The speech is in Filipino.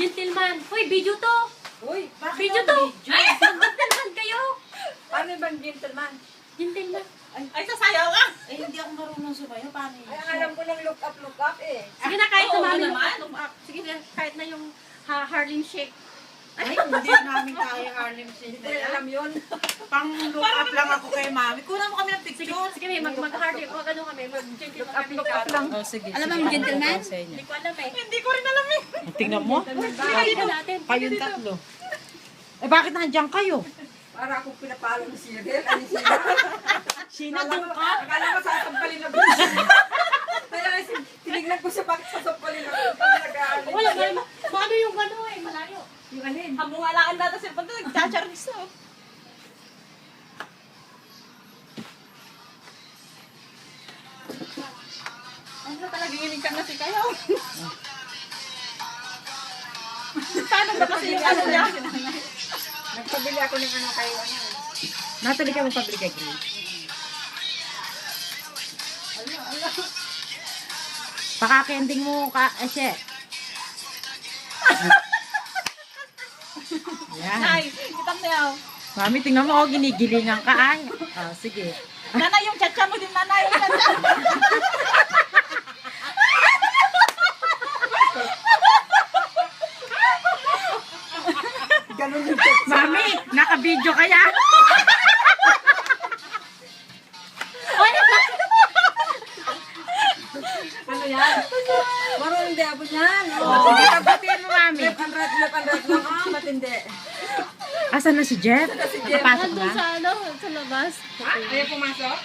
Gentleman. Hoy, video to. Uy, bakit Video to. Mag-gentleman kayo. Paano bang gentleman? Gentleman. Ay, sasayaw ka! Eh, hindi ako marunong sumayo. Paano yun? Ay, ang alam ko lang look up eh. Sige na, kahit Oo, na mami. naman. Sige na, kahit na yung Harlem Shake. Ay, hindi namin kaya Harlem Shake Hindi na ko yan. alam yun. Pang look up lang ako kay mami. Kunan mo kami ng Sige, picture. sige, mag-Harlem. Mag ano kami, mag-gentleman kami. Look up lang. Oh, sige. Alam mo ang gentleman? Hindi ko alam eh. Hindi ko rin alam eh. Tingnan mo. Sige natin. Kayong tatlo. Eh, bakit nandiyan kayo? Para akong pinapalo ng Cyril. Ano sila? Sina doon ka? Akala ko sasampalin ako. Kaya tinignan ko siya bakit sasampalin ako. Nag-aalit. Wala, paano yung ano eh, malayo. Yung alin? Hamungalaan natin sila. Pagka nagchacharis na. Ano talaga giling ka na si kayo? Paano ba kasi yung ano niya? Nagpabili ako ng ano kayo. Natali ka magpabili kay Grace. Pakakending mo ka, Eshe. Yan. Nay, kitang na yaw. Mami, tingnan mo, oh, ginigilingan ka ay. Ah, sige. Nanay, yung chacha mo din, nanay. Yung chacha. Ganun yung Mami, naka-video kaya? ano yan? Marunong di abot yan. Sige, pagbatiin mo, Mami. Left and right lang. Ah, matindi. Asan na si Jeff? Si Jeff. Nakapasok Nandun na? sa ano, sa labas. Ayaw pumasok?